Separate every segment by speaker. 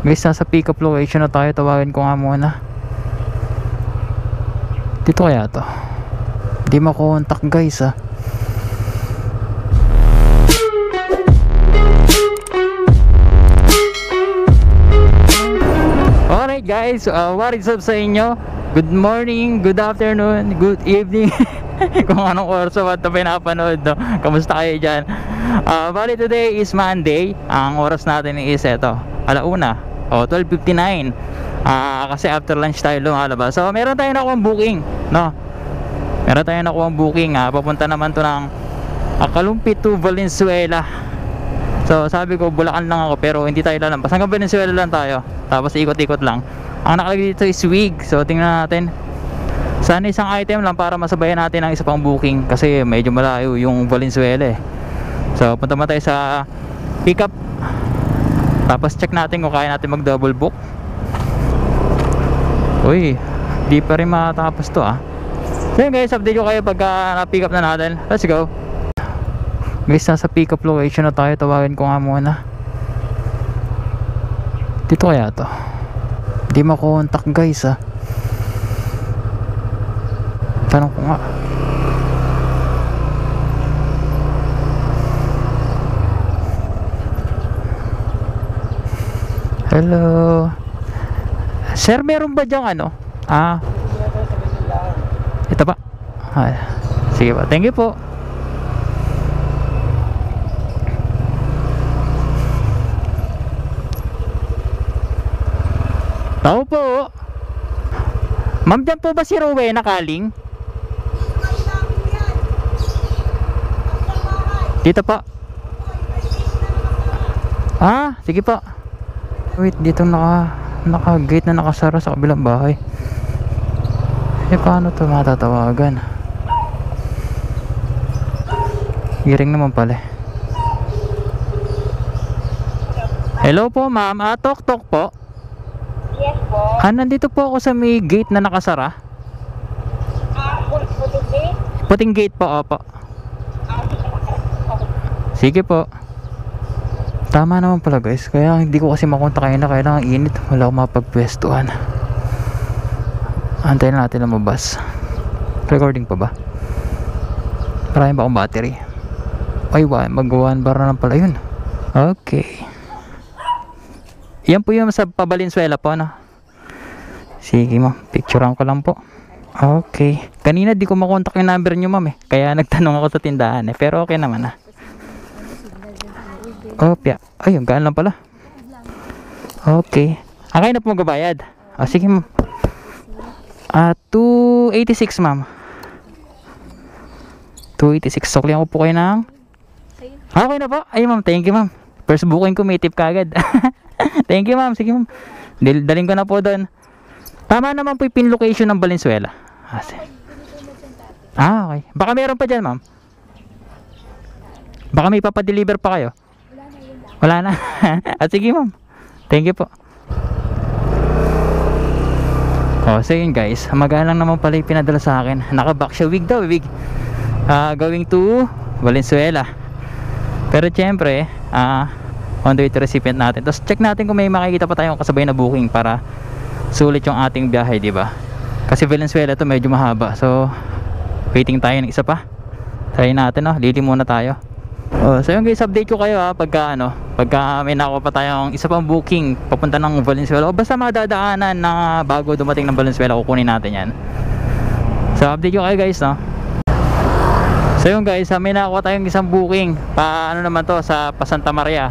Speaker 1: Guys, nasa pick up location na tayo. Tawagin ko nga muna. Dito kaya to? Hindi makontak guys ah. Alright guys, what is up sa inyo? Good morning, good afternoon, good evening. Kung anong oras ba ito pinapanood, no? Kamusta kayo dyan? Bali today is Monday. Ang oras natin is ito, alauna, 12:59. Kasi after lunch tayo lumalabas. So meron tayong nakuha booking, no? Meron tayong nakuha booking. Papunta naman to ng Kalumpit to Valenzuela. So sabi ko Bulacan lang ako, pero hindi tayo lalampas. Hanggang Valenzuela lang tayo. Tapos ikot-ikot lang. Ang nakalagay dito is wig. So tingnan natin. Sana isang item lang para masabayan natin ang isa pang booking, kasi medyo malayo yung Valenzuela eh. So punta mo tayo sa pick up. Tapos check natin kung kaya natin mag double book. Uy, di pa rin matapos to ah. So yun guys, update ko kayo pagka na-pick up na natin. Let's go. Guys, nasa pick up location na tayo. Tawagin ko nga muna. Dito kaya to? Di makontak guys ah. Tanong ko nga. Hello sir, meron ba dyang ano? Ito pa. Sige pa, thank you po. Tao po. Ma'am, dyan po ba si Rowena Kaling? Dito po. Sige po. Wait, dito naka-gate na nakasara sa kabilang bahay. Paano to matatawagan? Giring naman pala. Hello po ma'am, tok po.
Speaker 2: Yes po.
Speaker 1: Nandito po ako sa may gate na nakasara.
Speaker 2: Puting gate?
Speaker 1: Puting gate po, opo. Sige po. Tama naman pala guys, kaya hindi ko kasi makontak kayo na kailangan init. Wala akong mapagpwestuhan. Antayin natin lumabas. Recording pa ba? Marami ba akong battery? Ay, mag-1 bar na lang pala yun. Okay. Yan po yung sa Valenzuela po, no? Sige ma'am, picturean ko lang po. Okay. Kanina di ko makontak yung number nyo ma'am eh. Kaya nagtanong ako sa tindahan eh. Pero okay naman ah. Opya. Ay, yung gaan lang pala. Okay. Kayo na po magbabayad. Sige ma'am. 286 ma'am. 286. Suklihan ko po kayo ng... Okay na po. Ay ma'am, thank you ma'am. First booking ko, may tip kagad. Thank you ma'am. Sige ma'am. Daling ko na po doon. Tama naman po yung pin location ng Valenzuela. Okay. Baka meron pa dyan ma'am. Baka may papadeliver pa kayo. Wala na. Sige ma'am. Thank you po. So yun guys, magaan lang naman pala yung pinadala sa akin. Naka-back siya, wig daw, wig. Going to Valenzuela. Pero syempre on the way to recipient natin. Tapos check natin kung may makikita pa tayong kasabay na booking para sulit yung ating biyahe, di ba? Kasi Valenzuela to medyo mahaba. So waiting tayo ng isa pa. Try natin, no? Lili muna tayo. So yung guys, update ko kayo pagka may nakuha pa tayong isa pang booking papunta ng Valenzuela, o basta madadaanan na bago dumating ng Valenzuela, kukunin natin yan. So update ko kayo guys, no? So yung guys, may nakuha tayong isang booking ano naman to, sa Santa Maria.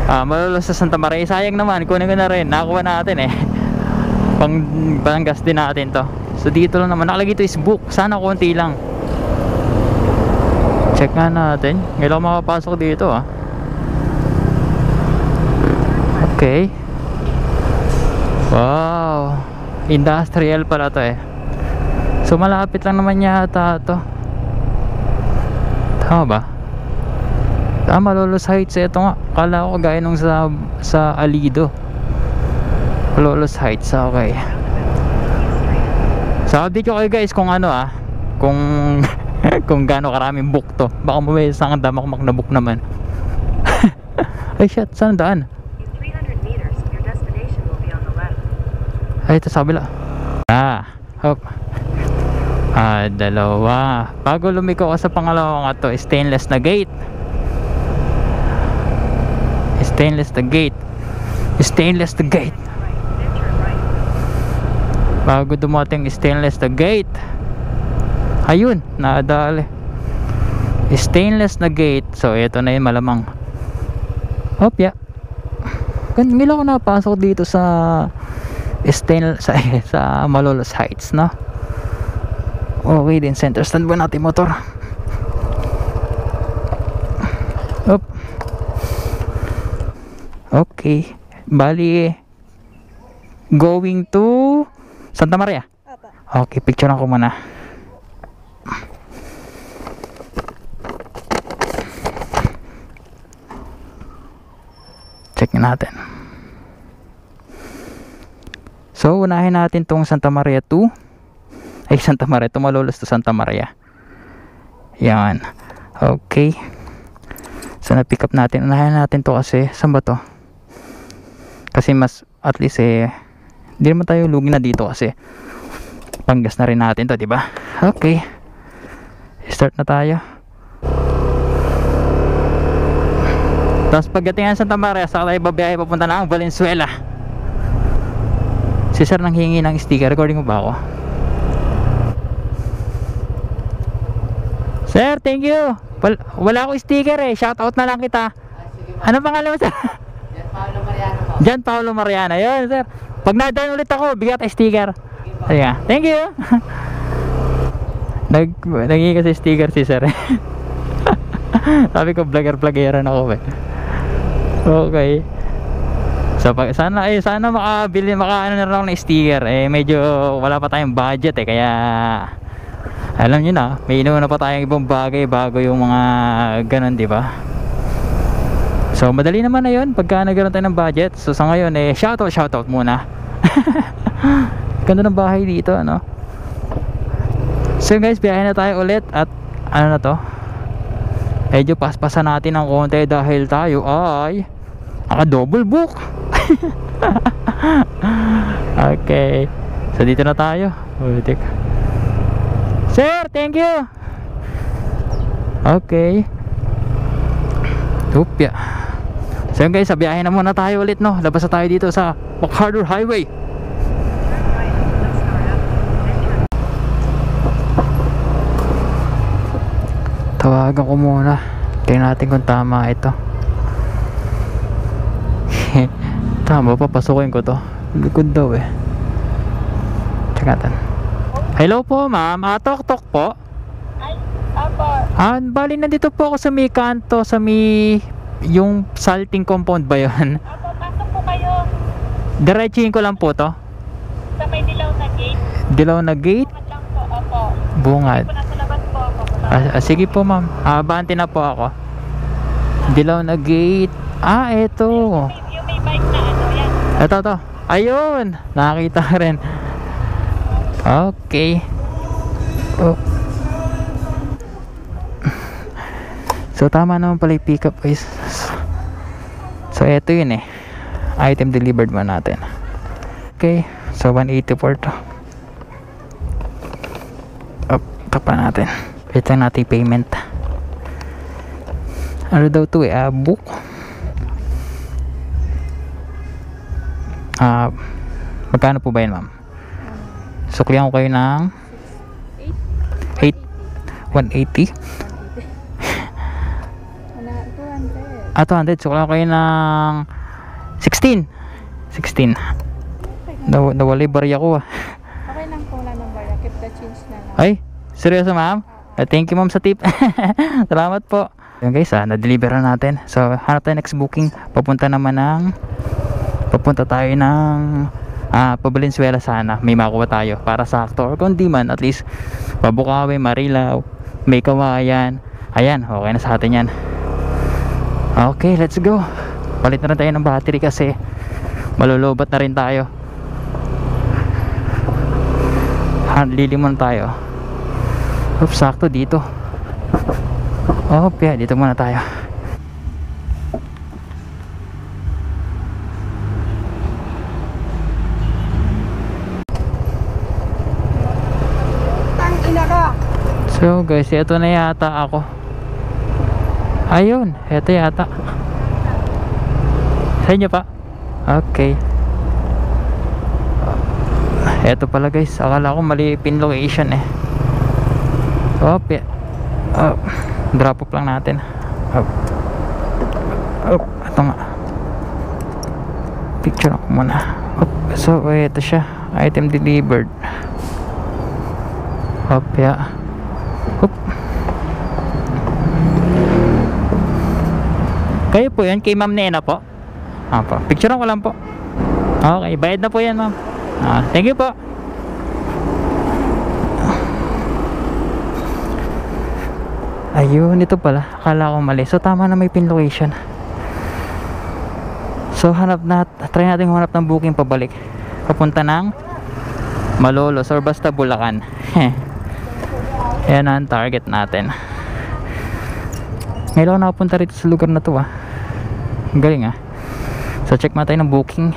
Speaker 1: Malulos sa Santa Maria. Sayang naman, kunin ko na rin, nakuha natin eh. Panggas din natin to. So dito lang naman, nakalagay ito is book. Sana konti lang. Check nga natin. Ngayon ako makapasok dito Okay. Wow, industrial pala to eh. So malapit lang naman yata to. Tama ba? Malolos Heights. Ito nga, kala ko gaya nung sa Alido. Malolos Heights. Okay. So update ko kayo guys kung kung kung gaano karaming book to. Baka may isang dama kung maknabook naman. Ay shit, saan daan? Ay, ito sa kabila. Hop. Dalawa. Bago lumiko ka sa pangalawa nga to, stainless na gate. Stainless the gate. Stainless the gate. Bago dumating stainless the gate. Ayun, nadali. Stainless na gate. So ito na yun malamang. Hop, yeah. Ngayon ako napasok dito sa sa Malolos Heights, no? Okay din, center stand ba natin motor? Hop. Okay. Bali going to Santa Maria. Okay, picturean ko muna. Check natin. So, unahin natin tong Santa Maria 2. Ay, Santa Maria. Malolos to Santa Maria. Yan. Okay. So, na-pick up natin. Unahin natin to kasi, saan ba to? Kasi mas, at least hindi naman tayo lugi na dito kasi panggas na rin natin to, diba? Okay. Start na tayo. Tapos pagdating ng Santa Maria, saka tayo babiyahe papunta na ang Valenzuela. Si sir nang hingi ng sticker. Recording mo ba ako? Sir, thank you. Wala akong sticker shoutout na lang kita. Ano pangalan mo, sir? Jan Paulo Mariano. Yun, sir. Pag nadaan ulit ako, bigyan tayo sticker. Ayan. Thank you. Naghingi kasi sticker si sir. Sabi ko vlogger-vloggeran ako Okay. So sana makabili ano na lang ng sticker. Medyo wala pa tayong budget kaya alam niyo na, may inuuna pa tayong ibang bagay bago yung mga ganun, di ba? So madali naman na 'yon pagka nagkaroon tayo ng budget. So sa ngayon shoutout muna. Ganda ng bahay dito, ano? So guys, biyahe na tayo ulit at ano na to? Medyo paspasan natin ng konti dahil tayo ay double book. Okay. So dito na tayo. Sir, thank you. Okay. Tupya. So guys, sa biyahe na muna tayo ulit, no? Labas na tayo dito sa MacArthur Highway. Tawagan ko muna. Tingnan natin kung tama ito. Tama, papasukin ko to. Likod daw Check natin. Hello po, ma'am. Tok po.
Speaker 2: Ay, apo.
Speaker 1: Bali nandito po ako sa may kanto, sa may yung salting compound ba yun?
Speaker 2: Apo, pasok po kayo.
Speaker 1: Diretsuhin ko lang po to.
Speaker 2: Sa may dilaw na gate.
Speaker 1: Dilaw na gate?
Speaker 2: Bungad lang po, apo.
Speaker 1: Bungad.
Speaker 2: Nasa labas po ako.
Speaker 1: Sige po, ma'am. Bante na po ako. Dilaw na gate. Eto.
Speaker 2: Yung may bike na yan.
Speaker 1: Ito. Ayun. Nakakita rin. Okay. So tama naman pala yung pick up, guys. So eto yun item delivered man natin. Okay. So 184 to. Tapan natin. Ito natin payment. Ano daw to book. Magkano po ba yun, ma'am? Suklihan ko kayo ng 180. 200. Suklihan ko kayo ng 16. Nawalay barya ko
Speaker 2: Okay lang po, wala nang barya. Keep the change na lang.
Speaker 1: Ay, seryoso, ma'am? Thank you, ma'am, sa tip. Salamat po. Yun guys, na-deliver na natin. So hanap tayo next booking. Papunta tayo ng Valenzuela sana. May makuha tayo para sakto, or kung di man, at least Pabukawi, Marilao, may Kawayan. Ayan, okay na sa atin yan. Okay, let's go. Palit na rin tayo ng battery kasi malulubat na rin tayo. Lilimon tayo. Oops, sakto dito. Dito muna tayo. So guys, ito na yata ako. Ayun, ito yata. Sa inyo pa? Okay. Ito pala guys, akala ko mali pin location eh. Op, drop off lang natin. Ito nga. Picture ako muna. So ito siya, item delivered. Kayo po yan, kay Ma'am Nena po. Po, picture ko lang po. Okay, bayad na po yan ma'am. Thank you po. Ayun, ito pala. Akala ko mali. So tama na, may pin location. So try natin humanap ng booking pabalik. Papunta ng Malolos or basta Bulacan. Ayan ang target natin. Ngayon ako nakapunta rito sa lugar na to Ang galing So check natin ng booking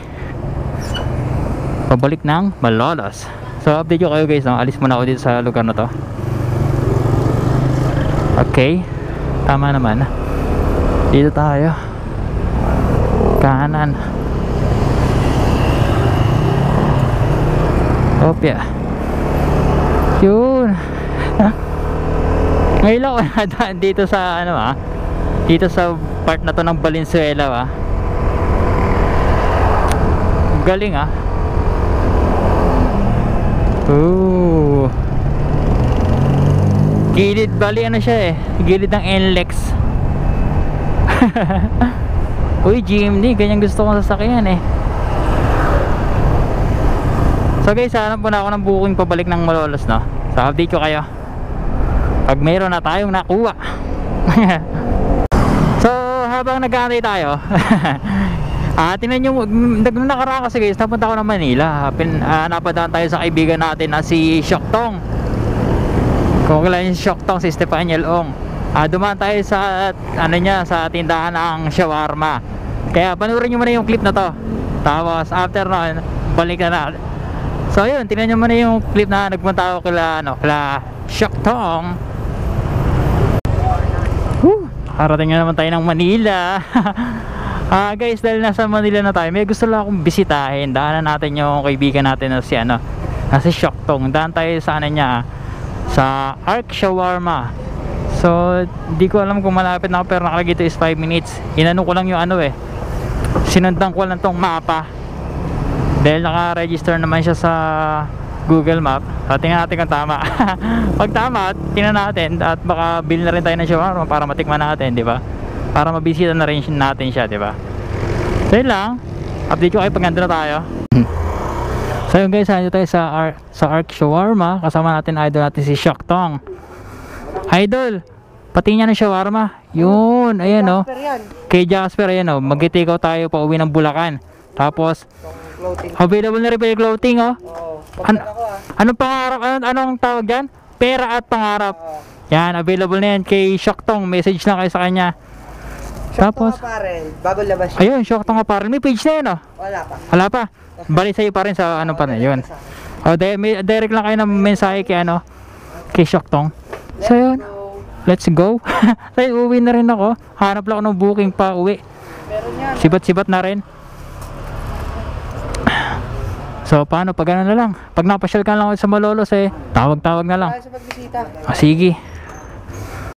Speaker 1: pabalik ng Malolos. So update ko kayo guys, alis muna ako dito sa lugar na to. Okay, tama naman. Dito tayo, kanan. Yun. Ngayon ako nadaan dito sa dito sa part na to ng Valenzuela Galing Gilid, bali siya gilid ng NLEX. Uy, GMD, ganyan gusto kong sasakyan So guys, hanap po na ako ng booking pabalik ng Malolos So update ko kayo pag mayroon na tayong nakuha. So habang nag-aantay tayo tingnan nyo, nakaraan kasi guys, napunta ako ng Manila. Napadaan tayo sa kaibigan natin na si Shoktong. Kung kilala yung Shoktong, si Stefaniel Ong. Dumaan tayo sa sa tindahan ng shawarma. Kaya panoorin nyo muna yung clip na to. Tapos after nun, balik na. So yun, tingnan nyo muna yung clip na nagpunta ako kila Shoktong. Harating na naman tayo ng Manila. Guys, dahil nasa Manila na tayo, may gusto lang akong bisitahin. Daanan natin yung kaibigan natin na si Shoktong. Daan tayo sa sa Ark Shawarma. So di ko alam kung malapit na ako, pero nakalagay ito is 5 minutes. Inano ko lang yung sinundan ko lang tong mapa dahil naka-register naman siya sa Google Map. Tingnan natin kung tama. Pag tama, tingnan natin at baka bilhin na rin tayo ng shawarma para matikman natin, di ba? Para mabisita na rin natin siya, di ba? So yun lang, update ko kayo pag nandun na tayo. So yun guys, nandito tayo sa Ark Shawarma. Kasama natin idol natin si Shoktong. Idol, pati niya ng shawarma. Yun, ayan kay Jasper, ayan mag-take out tayo pa uwi ng Bulacan. Tapos available na rin pa yung clothing anong pangarap, anong tawag dyan? Pera at pangarap. Yan, available na yan kay Shoktong. Message lang kayo sa kanya. Tapos
Speaker 3: bago labas siya.
Speaker 1: Ayun, Shoktong Apparel. May page na yun Wala pa. Bali sa'yo pa rin sa pa na yun. Direct lang kayo ng mensahe kay Shoktong. So yun, let's go. So yun, uwi na rin ako. Hanap lang ako ng booking pa uwi. Sibat-sibat na rin. So paano pag na lang? Pag napasyal ka lang sa Malolos tawag-tawag na lang.
Speaker 3: Sa pagbisita.
Speaker 1: Sige.